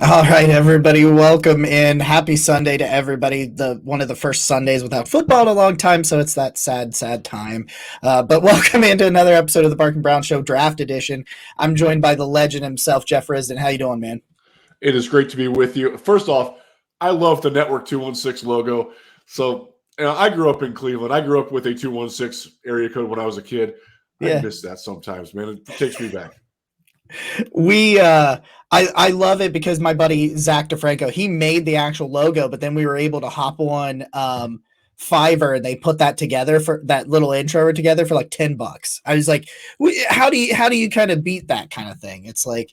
All right, everybody, welcome in. Happy Sunday to everybody. The one of the first Sundays without football in a long time, so it's that sad, sad time. But welcome into another episode of the Bark and Brown Show Draft Edition. I'm joined by the legend himself, Jeff Risdon. How you doing, man? It is great to be with you. First off, I love the Network 216 logo. So I grew up in Cleveland. I grew up with a 216 area code when I was a kid. I miss that sometimes, man. It takes me back. I love it because my buddy Zach DeFranco, he made the actual logo, but then we were able to hop on Fiverr and they put that together for that little intro together for like $10. I was like, how do you kind of beat that kind of thing? It's like,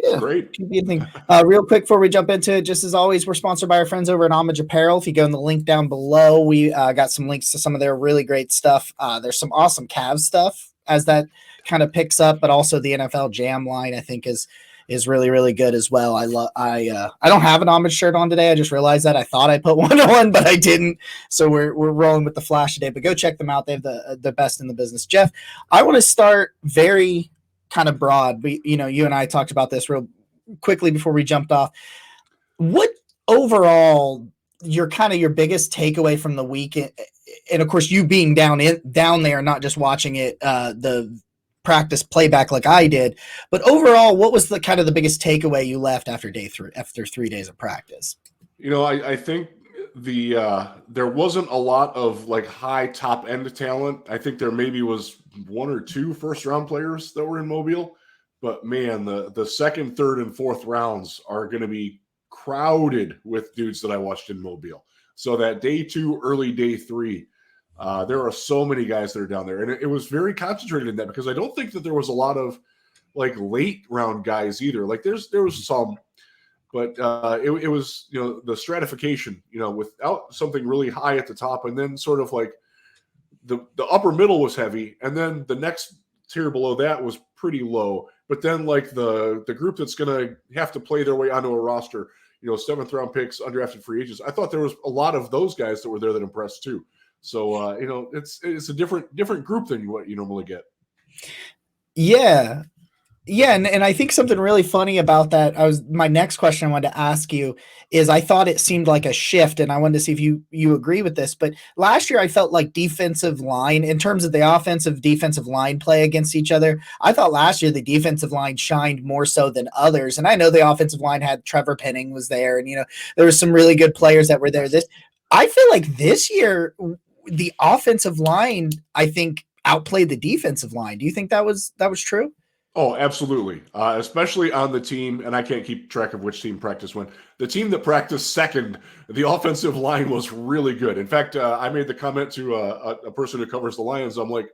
yeah, great. Real quick before we jump into it, just as always, we're sponsored by our friends over at Homage Apparel. If you go in the link down below, we got some links to some of their really great stuff. There's some awesome Cavs stuff as that kind of picks up, but also the NFL Jam line I think is really, really good as well. I don't have an Homage shirt on today. I just realized that I thought I put one on, but I didn't. So we're rolling with the Flash today, but go check them out. They have the best in the business. Jeff, I want to start very kind of broad. You and I talked about this real quickly before we jumped off. What overall your biggest takeaway from the week, and of course you being down there, not just watching it, the practice playback like I did, but overall, what was the biggest takeaway you left after 3 days of practice? I think there wasn't a lot of like high top end talent. I think there maybe was one or two first round players that were in Mobile, but man, the second, third, and fourth rounds are going to be crowded with dudes that I watched in Mobile. So that day 2, early day 3, there are so many guys that are down there, and it was very concentrated in that because I don't think that there was a lot of like late round guys either. Like there was some, but it was the stratification without something really high at the top, and then sort of like the upper middle was heavy, and then the next tier below that was pretty low. But then like the group that's going to have to play their way onto a roster, 7th round picks, undrafted free agents. I thought there was a lot of those guys that were there that impressed too. So it's a different group than what you normally get. Yeah, and I think something really funny about that. My next question I wanted to ask you is I thought it seemed like a shift, and I wanted to see if you agree with this. But last year I felt like defensive line, in terms of the offensive defensive line play against each other, I thought last year the defensive line shined more so than others. And I know the offensive line had Trevor Penning was there, and there was some really good players that were there. I feel like this year the offensive line, I think, outplayed the defensive line. Do you think that was true? Oh, absolutely. Especially on the team, and I can't keep track of which team practiced when. The team that practiced second, the offensive line was really good. In fact, I made the comment to a person who covers the Lions. I'm like,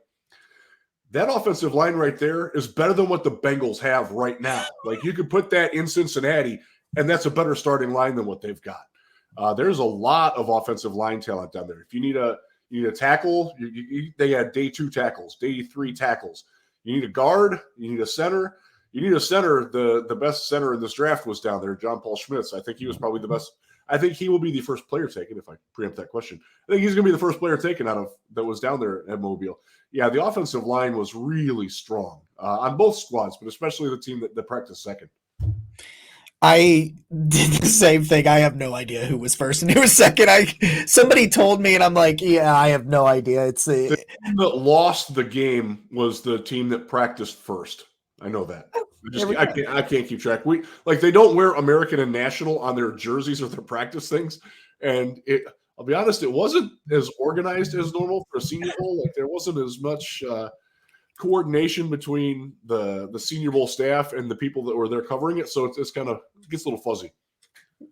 that offensive line right there is better than what the Bengals have right now. Like you could put that in Cincinnati, and that's a better starting line than what they've got. There's a lot of offensive line talent down there. If you need a tackle, they had day 2 tackles, day 3 tackles. You need a guard. You need a center. The best center in this draft was down there, John Paul Schmitz. I think he was probably the best. I think he will be the first player taken, if I preempt that question. I think he's going to be the first player taken out of that was down there at Mobile. Yeah, the offensive line was really strong on both squads, but especially the team that practiced second. I did the same thing. I have no idea who was first and who was second. Somebody told me, and I'm like, yeah, I have no idea. It's the team that lost the game was the team that practiced first. I know that. I can't keep track. They don't wear American and National on their jerseys or their practice things, and I'll be honest, it wasn't as organized as normal for a Senior Bowl. Like there wasn't as much coordination between the Senior Bowl staff and the people that were there covering it, so it's kind of gets a little fuzzy.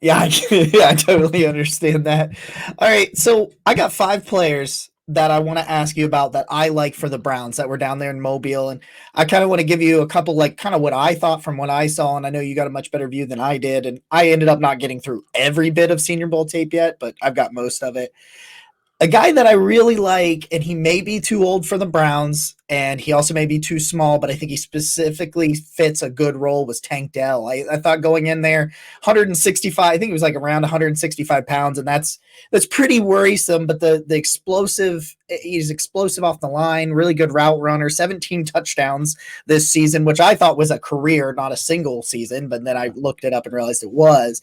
Yeah, I totally understand that. All right, so I got 5 players that I want to ask you about that I like for the Browns that were down there in Mobile, and I kind of want to give you a couple, like kind of what I thought from what I saw, and I know you got a much better view than I did, and I ended up not getting through every bit of Senior Bowl tape yet, but I've got most of it. A guy that I really like, and he may be too old for the Browns, and he also may be too small, but I think he specifically fits a good role, was Tank Dell. I thought going in there, 165, I think it was like around 165 pounds, and that's pretty worrisome. But the explosive, he's explosive off the line, really good route runner, 17 touchdowns this season, which I thought was a career, not a single season, but then I looked it up and realized it was.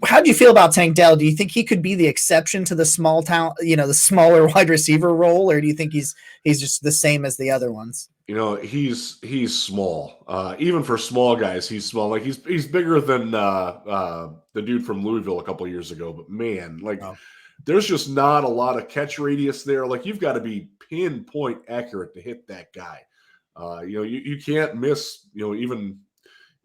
How do you feel about Tank Dell? Do you think he could be the exception to the small town, the smaller wide receiver role, or do you think he's just the same as the other ones? He's small. Even for small guys, he's small. Like he's bigger than the dude from Louisville a couple of years ago. But man, like Oh. there's just not a lot of catch radius there. Like you've got to be pinpoint accurate to hit that guy. You can't miss.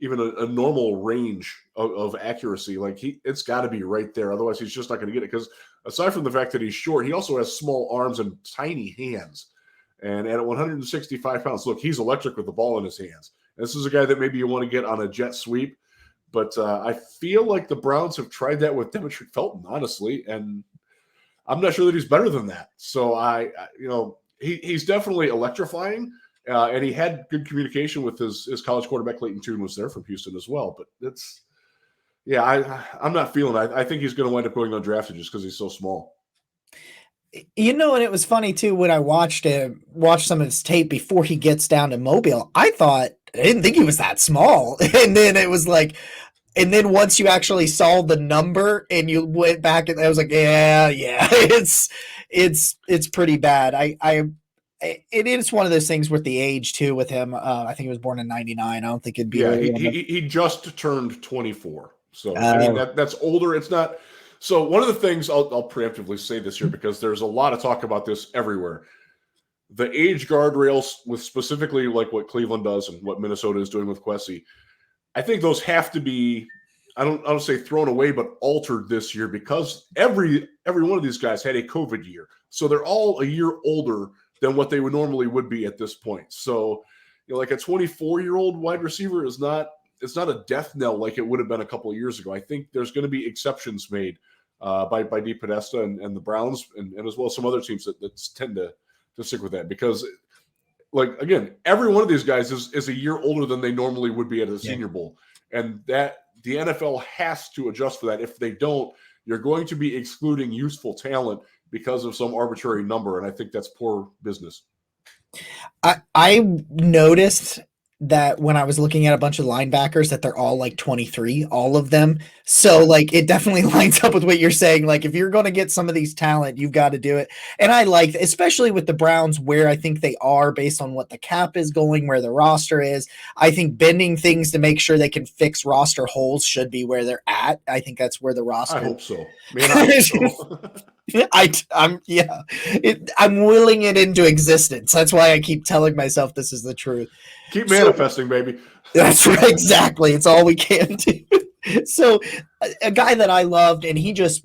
Even a normal range of accuracy. Like it's got to be right there. Otherwise, he's just not going to get it. Because aside from the fact that he's short, he also has small arms and tiny hands. And at 165 pounds, look, he's electric with the ball in his hands. And this is a guy that maybe you want to get on a jet sweep. But I feel like the Browns have tried that with Demetric Felton, honestly. And I'm not sure that he's better than that. So he's definitely electrifying. And he had good communication with his college quarterback. Clayton Tune was there from Houston as well. But I'm not feeling it. I think he's going to wind up going undrafted just because he's so small. And it was funny too when I watched some of his tape before he gets down to Mobile. I didn't think he was that small, and then it was like, and then once you actually saw the number and you went back, and I was like, yeah, it's pretty bad. It is one of those things with the age too with him. I think he was born in '99. I don't think it'd be. Yeah, he just turned 24. So I mean that's older. It's not. So one of the things I'll preemptively say this here because there's a lot of talk about this everywhere. The age guardrails with specifically like what Cleveland does and what Minnesota is doing with Kwesi, I think those have to be. I don't say thrown away, but altered this year because every one of these guys had a COVID year, so they're all a year older than what they would be at this point. So, like a 24-year-old wide receiver it's not a death knell like it would have been a couple of years ago. I think there's going to be exceptions made by D. Podesta and the Browns and as well as some other teams that tend to stick with that because, like, again, every one of these guys is a year older than they normally would be at a Senior Bowl. And that the NFL has to adjust for that. If they don't, you're going to be excluding useful talent because of some arbitrary number, and I think that's poor business. I noticed that when I was looking at a bunch of linebackers that they're all like 23, all of them. So like it definitely lines up with what you're saying. Like if you're going to get some of these talent, you've got to do it. And I like, especially with the Browns, where I think they are based on what the cap is going, where the roster is. I think bending things to make sure they can fix roster holes should be where they're at. I think that's where the roster. I hope so. Man, I hope so. I'm willing it into existence. That's why I keep telling myself this is the truth. Keep manifesting, baby. That's right, exactly. It's all we can do. So, a guy that I loved, and he just,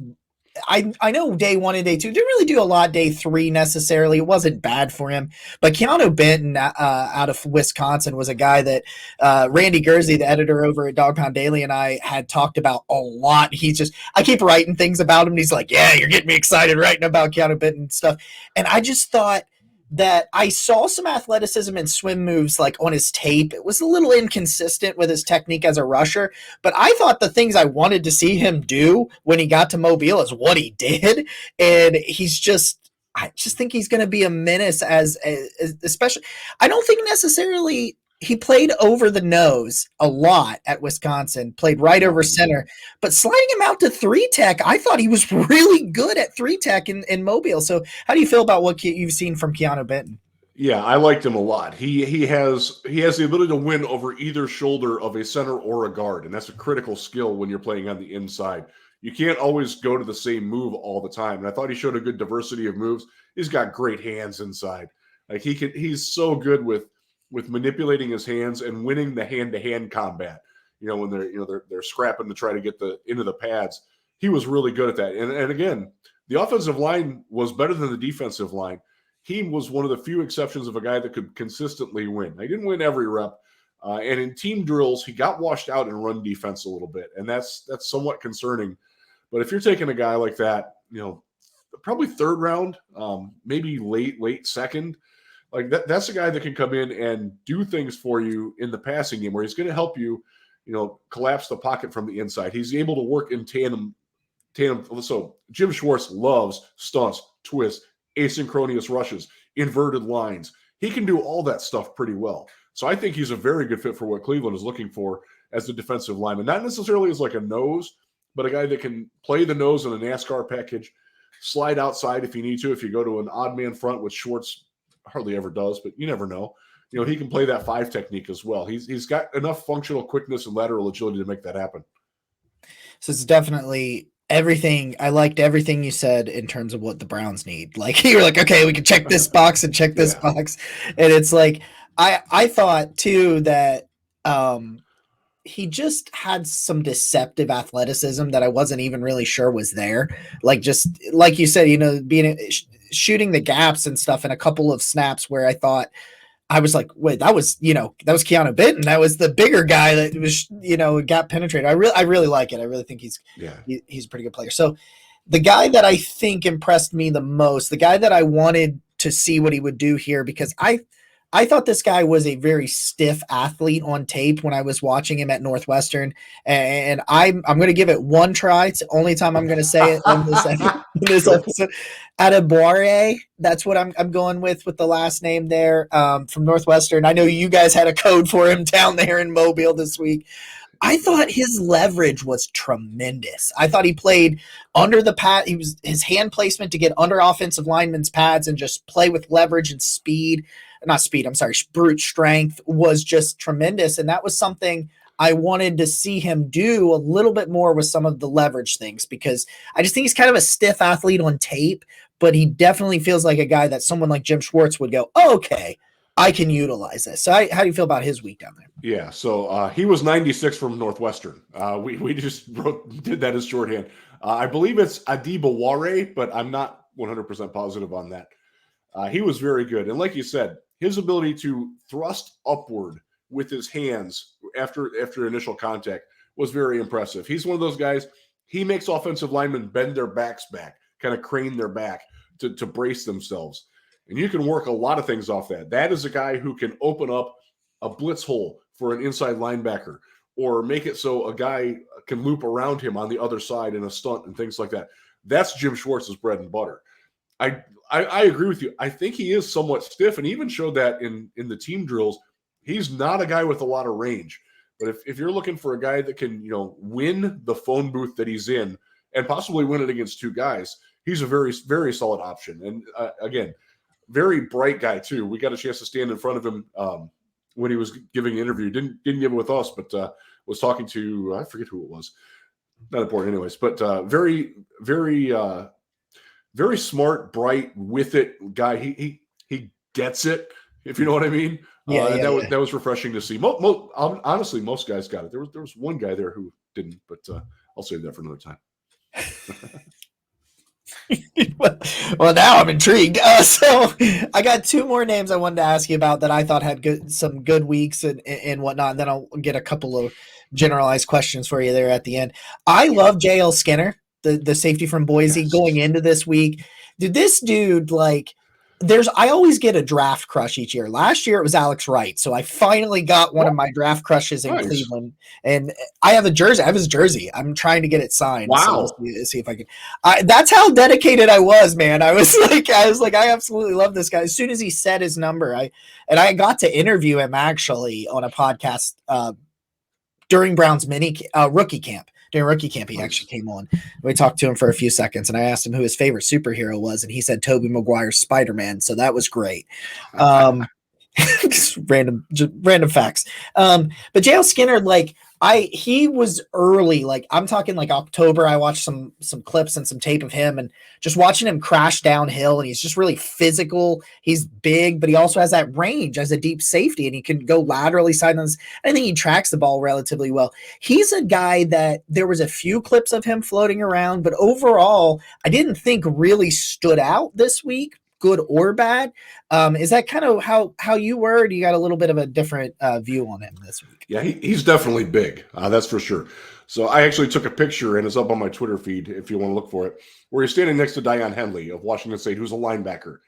I know day 1 and day 2 didn't really do a lot. Day 3 necessarily, it wasn't bad for him. But Keanu Benton out of Wisconsin was a guy that Randy Gursey, the editor over at Dog Pound Daily, and I had talked about a lot. I keep writing things about him. And he's like, yeah, you're getting me excited writing about Keanu Benton and stuff. And I just thought that I saw some athleticism and swim moves like on his tape. It was a little inconsistent with his technique as a rusher, but I thought the things I wanted to see him do when he got to Mobile is what he did. And I just think he's going to be a menace as especially, I don't think necessarily he played over the nose a lot at Wisconsin, played right over center, but sliding him out to 3-tech, I thought he was really good at 3-tech in Mobile. So how do you feel about what you've seen from Keanu Benton? Yeah, I liked him a lot. He has the ability to win over either shoulder of a center or a guard, and that's a critical skill when you're playing on the inside. You can't always go to the same move all the time, and I thought he showed a good diversity of moves. He's got great hands inside. Like he's so good with manipulating his hands and winning the hand-to-hand combat. When they're scrapping to try to get into the pads. He was really good at that. And again, the offensive line was better than the defensive line. He was one of the few exceptions of a guy that could consistently win. He didn't win every rep. And in team drills, he got washed out in run defense a little bit. And that's somewhat concerning. But if you're taking a guy like that, probably third round, maybe late second. Like that's a guy that can come in and do things for you in the passing game, where he's going to help you, collapse the pocket from the inside. He's able to work in tandem. So Jim Schwartz loves stunts, twists, asynchronous rushes, inverted lines. He can do all that stuff pretty well. So I think he's a very good fit for what Cleveland is looking for as a defensive lineman. Not necessarily as like a nose, but a guy that can play the nose in a NASCAR package, slide outside if you need to, if you go to an odd man front, which Schwartz hardly ever does, but you never know. He can play that 5 technique as well. He's got enough functional quickness and lateral agility to make that happen. So it's definitely everything. I liked everything you said in terms of what the Browns need. Like you're like, okay, we can check this box and check this box. And it's like, I thought too that he just had some deceptive athleticism that I wasn't even really sure was there. Like just like you said, shooting the gaps and stuff in a couple of snaps where I thought, I was like, wait, that was Keanu Benton. That was the bigger guy that was, gap penetrated. I really like it. I really think he's a pretty good player. So the guy that I think impressed me the most, the guy that I wanted to see what he would do here, because I thought this guy was a very stiff athlete on tape when I was watching him at Northwestern, and I'm going to give it one try. It's the only time I'm going to say it in this episode. Adebawore, that's what I'm going with the last name there, from Northwestern. I know you guys had a code for him down there in Mobile this week. I thought his leverage was tremendous. I thought he played under the pad. His hand placement to get under offensive linemen's pads and just play with leverage and brute strength was just tremendous. And that was something I wanted to see him do a little bit more with some of the leverage things, because I just think he's kind of a stiff athlete on tape, but he definitely feels like a guy that someone like Jim Schwartz would go, oh, okay, I can utilize this. So how do you feel about his week down there? Yeah, so he was 96 from Northwestern. We just did that as shorthand. I believe it's Adebawore, but I'm not 100% positive on that. He was very good. And like you said, his ability to thrust upward with his hands after initial contact was very impressive. He's one of those guys, he makes offensive linemen bend their backs back, kind of crane their back to brace themselves. And you can work a lot of things off that. That is a guy who can open up a blitz hole for an inside linebacker, or make it so a guy can loop around him on the other side in a stunt and things like that. That's Jim Schwartz's bread and butter. I agree with you. I think he is somewhat stiff, and even showed that in the team drills. He's not a guy with a lot of range. But if you're looking for a guy that can, win the phone booth that he's in and possibly win it against two guys, he's a very, very solid option. And again, very bright guy too. We got a chance to stand in front of him when he was giving an interview. Didn't give it with us, but was talking to, I forget who it was. Not important anyways, but very, very, very smart, bright, with it guy. He gets it, if you know what I mean. That was refreshing to see. Honestly, most guys got it. There was one guy there who didn't, but I'll save that for another time. Well, now I'm intrigued. So I got two more names I wanted to ask you about that I thought had some good weeks and whatnot. And then I'll get a couple of generalized questions for you there at the end. I love JL Skinner, the safety from Boise, going into this week. This dude, I always get a draft crush each year. Last year it was Alex Wright, so I finally got one of my draft crushes in Cleveland, and I have a jersey. I have his jersey. I'm trying to get it signed. Wow! So let's see if I can. That's how dedicated I was, man. I was like, I absolutely love this guy. As soon as he said his number, I got to interview him actually on a podcast during Brown's rookie camp. During rookie camp, he actually came on. We talked to him for a few seconds, and I asked him who his favorite superhero was, and he said Tobey Maguire's Spider-Man. So that was great. Just random facts. But JL Skinner, he was early. I'm talking October. I watched some clips and some tape of him, and just watching him crash downhill. And he's just really physical. He's big, but he also has that range as a deep safety, and he can go laterally sidelines. I think he tracks the ball relatively well. He's a guy that there was a few clips of him floating around, but overall, I didn't think really stood out this week, good or bad. Is that kind of how you were? Or do you got a little bit of a different view on him this week? Yeah, he's definitely big. That's for sure. So I actually took a picture, and it's up on my Twitter feed if you want to look for it, where he's standing next to Dion Henley of Washington State, who's a linebacker.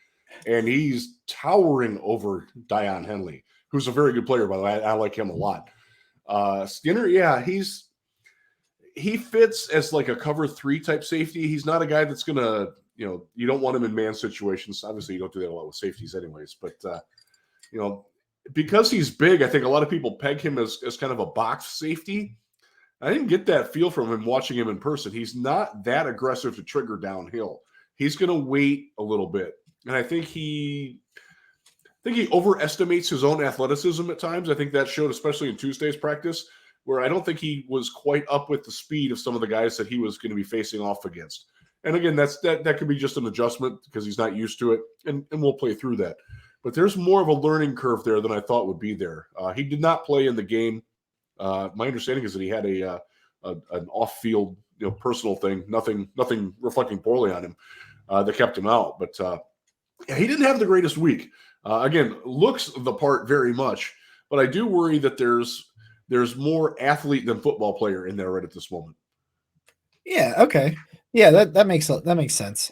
And he's towering over Dion Henley, who's a very good player, by the way. I like him a lot. Skinner, yeah, he fits as like a cover 3 type safety. He's not a guy that's going to, you don't want him in man situations. Obviously, you don't do that a lot with safeties anyways. But, because he's big, I think a lot of people peg him as kind of a box safety. I didn't get that feel from him watching him in person. He's not that aggressive to trigger downhill. He's going to wait a little bit. And I think he overestimates his own athleticism at times. I think that showed, especially in Tuesday's practice, where I don't think he was quite up with the speed of some of the guys that he was going to be facing off against. And again, that could be just an adjustment because he's not used to it, and we'll play through that. But there's more of a learning curve there than I thought would be there. He did not play in the game. My understanding is that he had an off-field, personal thing, nothing reflecting poorly on him that kept him out. But he didn't have the greatest week. Again, looks the part very much, but I do worry that there's more athlete than football player in there right at this moment. Yeah. Okay. Yeah. That makes sense.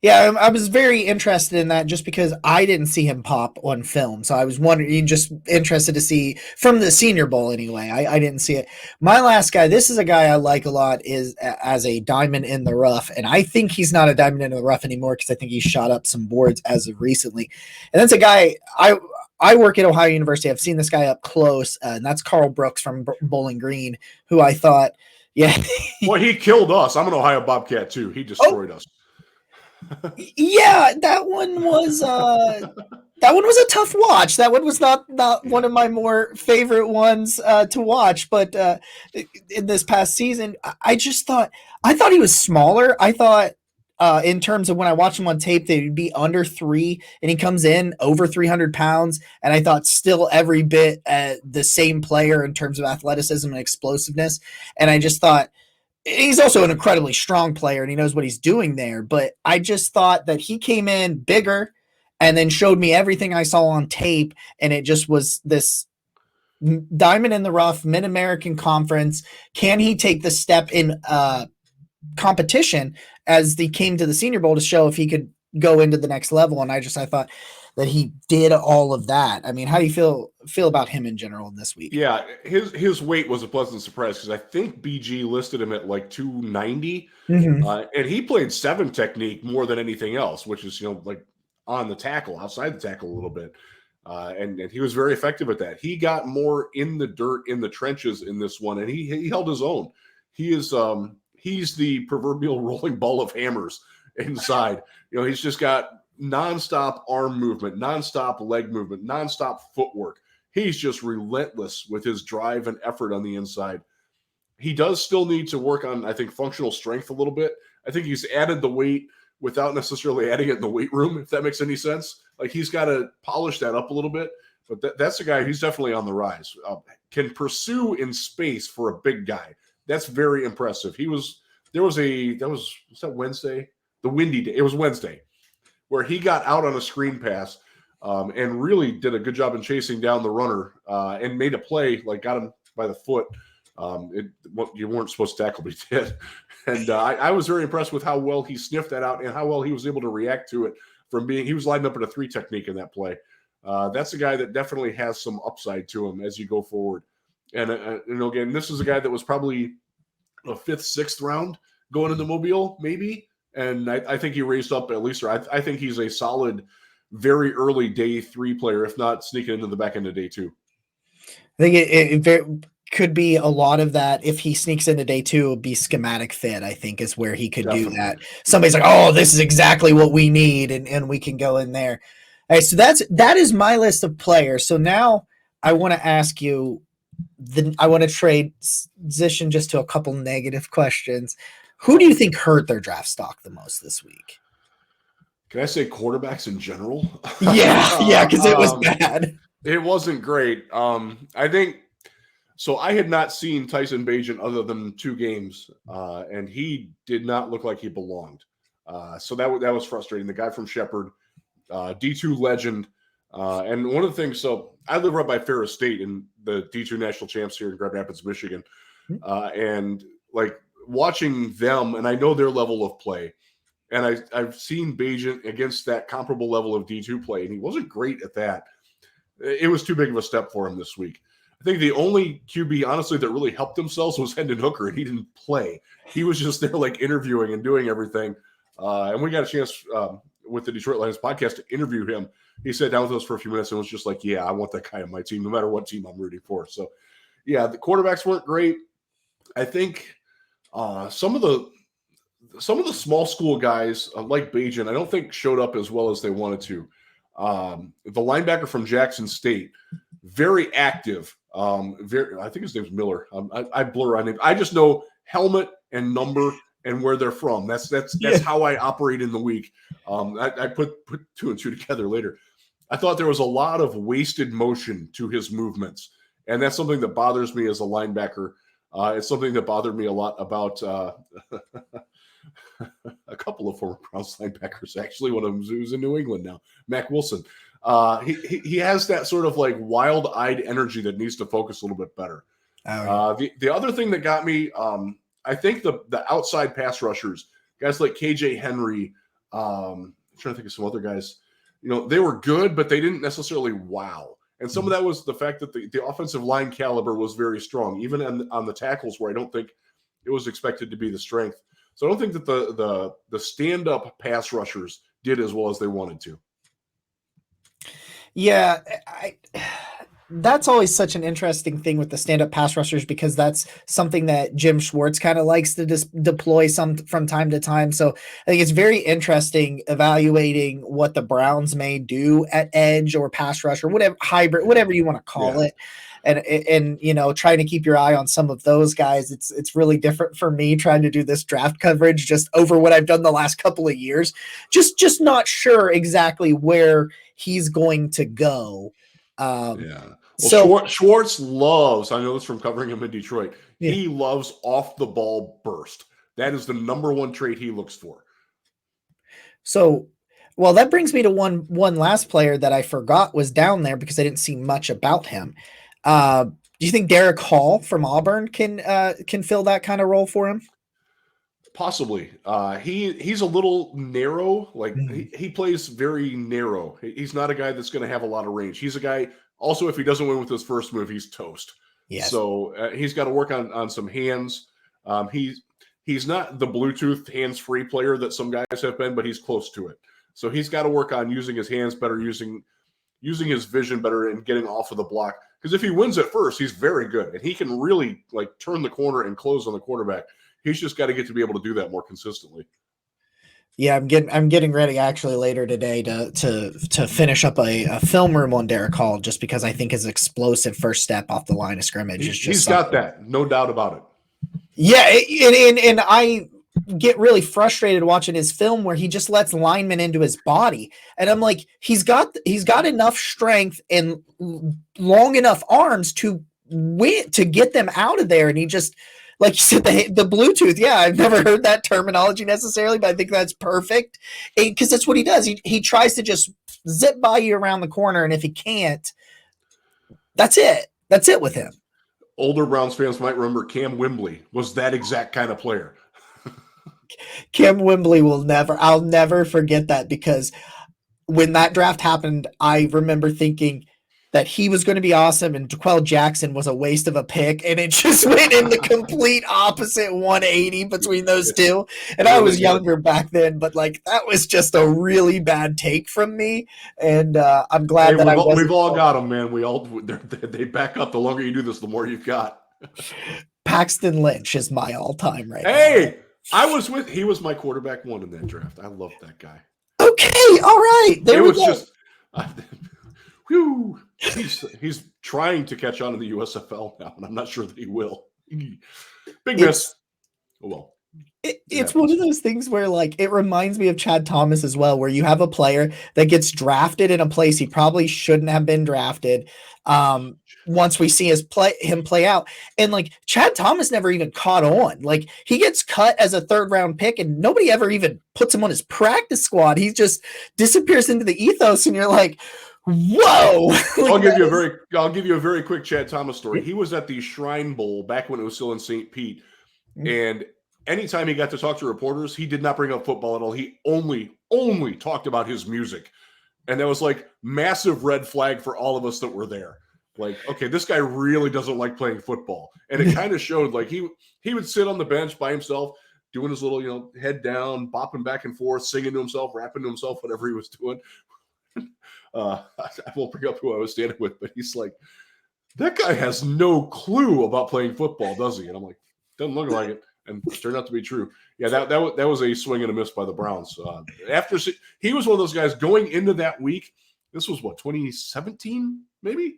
Yeah, I was very interested in that just because I didn't see him pop on film. So I was wondering, just interested to see from the Senior Bowl anyway. I didn't see it. My last guy, this is a guy I like a lot, is as a diamond in the rough. And I think he's not a diamond in the rough anymore because I think he shot up some boards as of recently. And that's a guy, I work at Ohio University. I've seen this guy up close, and that's Carl Brooks from Bowling Green, who I thought, yeah. Well, he killed us. I'm an Ohio Bobcat too. He destroyed us. Yeah, that one was a tough watch. That one was not one of my more favorite ones to watch. But in this past season, I thought he was smaller. I thought in terms of when I watched him on tape, that he'd be under 3, and he comes in over 300 pounds. And I thought still every bit the same player in terms of athleticism and explosiveness. And I just thought, he's also an incredibly strong player and he knows what he's doing there. But I just thought that he came in bigger and then showed me everything I saw on tape. And it just was this diamond in the rough, Mid-American Conference. Can he take the step in competition as he came to the Senior Bowl to show if he could go into the next level? And I thought that he did all of that. I mean, how do you feel about him in general this week? Yeah, his weight was a pleasant surprise because I think BG listed him at like 290, and he played 7 technique more than anything else, which is like on the tackle, outside the tackle a little bit, and he was very effective at that. He got more in the dirt, in the trenches in this one, and he held his own. He's the proverbial rolling ball of hammers inside. He's just got nonstop arm movement, nonstop leg movement, nonstop footwork. He's just relentless with his drive and effort on the inside. He does still need to work on, I think, functional strength a little bit. I think he's added the weight without necessarily adding it in the weight room, if that makes any sense. Like, he's got to polish that up a little bit. But that's a guy who's definitely on the rise. Can pursue in space for a big guy. That's very impressive. Was that Wednesday? The windy day. It was Wednesday, where he got out on a screen pass and really did a good job in chasing down the runner and made a play, like got him by the foot. You weren't supposed to tackle, but he did. And I was very impressed with how well he sniffed that out and how well he was able to react to it he was lining up in a 3 technique in that play. That's a guy that definitely has some upside to him as you go forward. And, again, this is a guy that was probably a 5th, 6th round going into Mobile, maybe. And I think he raised up at least, or I think he's a solid, very early day 3 player, if not sneaking into the back end of day 2. I think it could be a lot of that. If he sneaks into day 2, it would be schematic fit, I think, is where he could do that. Somebody's like, oh, this is exactly what we need, and we can go in there. All right, so that is my list of players. So now I want to ask you, I want to transition just to a couple negative questions. Who do you think hurt their draft stock the most this week? Can I say quarterbacks in general? Yeah, because it was bad. It wasn't great. I think so. I had not seen Tyson Bagent other than 2 games, and he did not look like he belonged. So that was frustrating. The guy from Shepherd, D2 legend, and one of the things. So I live right by Ferris State, and the D2 national champs here in Grand Rapids, Michigan. And like watching them, and I know their level of play, and I've seen Bajan against that comparable level of D2 play, and he wasn't great at that. It was too big of a step for him this week. I think the only QB, honestly, that really helped themselves was Hendon Hooker, and he didn't play. He was just there like interviewing and doing everything. And we got a chance with the Detroit Lions podcast to interview him. He sat down with us for a few minutes and was just like, yeah, I want that guy on my team, no matter what team I'm rooting for. So, yeah, the quarterbacks weren't great. I think some of the small school guys, like Bajan, I don't think showed up as well as they wanted to. The linebacker from Jackson State, very active. I think his name's Miller. I blur on him. I just know helmet and number and where they're from. That's how I operate in the week. I put two and two together later. I thought there was a lot of wasted motion to his movements, and that's something that bothers me as a linebacker. It's something that bothered me a lot about a couple of former Browns linebackers. Actually, one of them who's in New England now, Mac Wilson. He has that sort of like wild-eyed energy that needs to focus a little bit better. The other thing that got me, I think the outside pass rushers, guys like KJ Henry, I'm trying to think of some other guys, they were good, but they didn't necessarily wow. And some of that was the fact that the offensive line caliber was very strong, even on the tackles where I don't think it was expected to be the strength. So I don't think that the stand-up pass rushers did as well as they wanted to. Yeah, that's always such an interesting thing with the stand-up pass rushers, because that's something that Jim Schwartz kind of likes to deploy from time to time. So I think it's very interesting evaluating what the Browns may do at edge or pass rush or whatever hybrid, whatever you want to call it. And trying to keep your eye on some of those guys. It's really different for me trying to do this draft coverage just over what I've done the last couple of years. Just not sure exactly where he's going to go. Well, Schwartz loves, I know this from covering him in Detroit, he loves off the ball burst. That is the number one trait he looks for. So, well, that brings me to one last player that I forgot was down there because I didn't see much about him. Do you think Derek Hall from Auburn can fill that kind of role for him? Possibly. He's a little narrow. Like he plays very narrow. He's not a guy that's going to have a lot of range. He's a guy. Also, if he doesn't win with his first move, he's toast. Yes. So he's got to work on some hands. He's not the Bluetooth hands-free player that some guys have been, but he's close to it. So he's got to work on using his hands better, using his vision better, and getting off of the block. Because if he wins at first, he's very good, and he can really like turn the corner and close on the quarterback. He's just got to get to be able to do that more consistently. Yeah, I'm getting ready actually later today to finish up a film room on Derek Hall, just because I think his explosive first step off the line of scrimmage is just he's got that, no doubt about it. Yeah, and I get really frustrated watching his film where he just lets linemen into his body, and I'm like, he's got enough strength and long enough arms to get them out of there, and he just, like you said, the Bluetooth. Yeah, I've never heard that terminology necessarily, but I think that's perfect because that's what he does. He tries to just zip by you around the corner, and if he can't, that's it. That's it with him. Older Browns fans might remember Cam Wembley was that exact kind of player. Cam Wembley I'll never forget that, because when that draft happened, I remember thinking that he was going to be awesome and D'Qwell Jackson was a waste of a pick, and it just went in the complete opposite 180 between those two. And I was younger back then, but like that was just a really bad take from me. And I'm glad we've all got them, man. They back up. The longer you do this, the more you've got. Paxton Lynch is my all-time right now. Hey, he was my quarterback one in that draft. I loved that guy. Okay, all right. There we go. Whew. He's trying to catch on in the USFL now, and I'm not sure that he will. Big miss. Oh well. It's one of those things where, like, it reminds me of Chad Thomas as well, where you have a player that gets drafted in a place he probably shouldn't have been drafted. Once we see him play out, and like Chad Thomas never even caught on. Like, he gets cut as a third-round pick, and nobody ever even puts him on his practice squad. He just disappears into the ethos, and you're like, Whoa! I'll give you a very quick Chad Thomas story. He was at the Shrine Bowl back when it was still in St. Pete, and anytime he got to talk to reporters, he did not bring up football at all. He only talked about his music, and that was like massive red flag for all of us that were there. Like, okay, this guy really doesn't like playing football, and it kind of showed. Like he would sit on the bench by himself, doing his little head down, bopping back and forth, singing to himself, rapping to himself, whatever he was doing. I won't bring up who I was standing with, but he's like, that guy has no clue about playing football, does he? And I'm like, doesn't look like it. And it turned out to be true. Yeah, that was a swing and a miss by the Browns. After he was one of those guys going into that week. This was what, 2017, maybe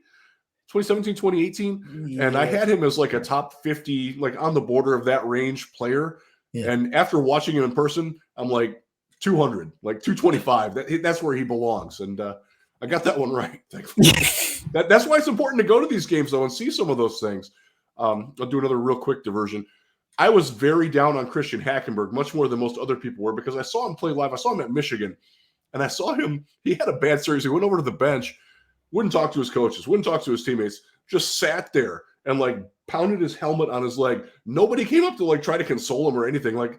2017, 2018, yeah. And I had him as like a top 50, like on the border of that range player. Yeah. And after watching him in person, I'm like 200, like 225. That's where he belongs. And I got that one right. Thankfully. That's why it's important to go to these games, though, and see some of those things. I'll do another real quick diversion. I was very down on Christian Hackenberg, much more than most other people were, because I saw him play live. I saw him at Michigan, and I saw him. He had a bad series. He went over to the bench, wouldn't talk to his coaches, wouldn't talk to his teammates, just sat there and, like, pounded his helmet on his leg. Nobody came up to, like, try to console him or anything. Like,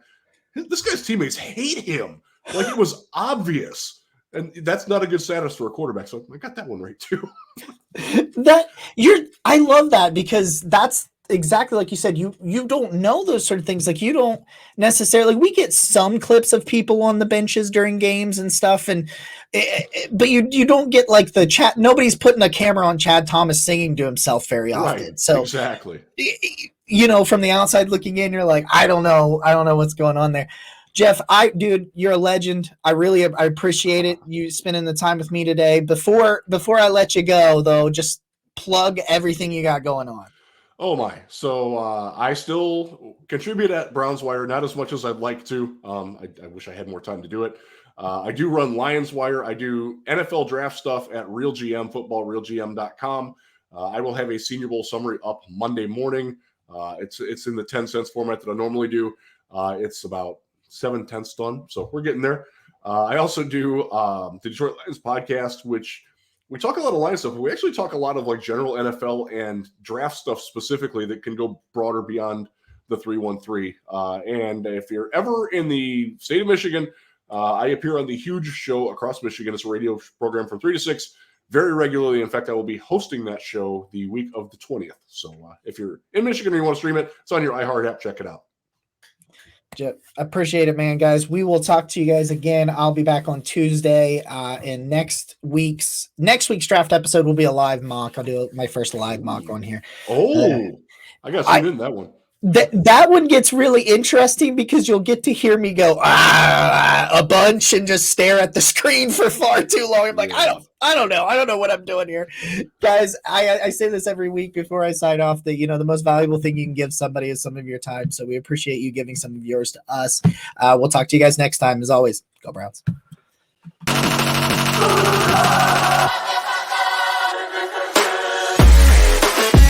this guy's teammates hate him. Like, it was obvious. And that's not a good status for a quarterback. So I got that one right too. I love that, because that's exactly like you said. You don't know those sort of things. Like, you don't necessarily. We get some clips of people on the benches during games and stuff, but you don't get like the chat. Nobody's putting a camera on Chad Thomas singing to himself very often. Right, so exactly. From the outside looking in, you're like, I don't know what's going on there. Jeff, dude, you're a legend. I appreciate it. You spending the time with me today. Before I let you go, though, just plug everything you got going on. Oh my! So I still contribute at BrownsWire, not as much as I'd like to. I wish I had more time to do it. I do run LionsWire. I do NFL draft stuff at RealGM Football, RealGM.com. I will have a Senior Bowl summary up Monday morning. It's in the 10 cents format that I normally do. It's about 7/10 done, so we're getting there. I also do the Detroit Lions podcast, which we talk a lot of Lions stuff, but we actually talk a lot of like general NFL and draft stuff specifically that can go broader beyond the 313. And if you're ever in the state of Michigan, I appear on the huge show across Michigan. It's a radio program from 3 to 6 very regularly. In fact, I will be hosting that show the week of the 20th. So if you're in Michigan and you want to stream it, it's on your iHeart app. Check it out. Jeff, appreciate it, man, guys. We will talk to you guys again. I'll be back on Tuesday. And next week's draft episode will be a live mock. I'll do my first live mock on here. I got to in that one. That one gets really interesting, because you'll get to hear me go a bunch and just stare at the screen for far too long. I'm like, I don't know what I'm doing here, guys. I say this every week before I sign off, that the most valuable thing you can give somebody is some of your time. So we appreciate you giving some of yours to us. We'll talk to you guys next time. As always, go Browns.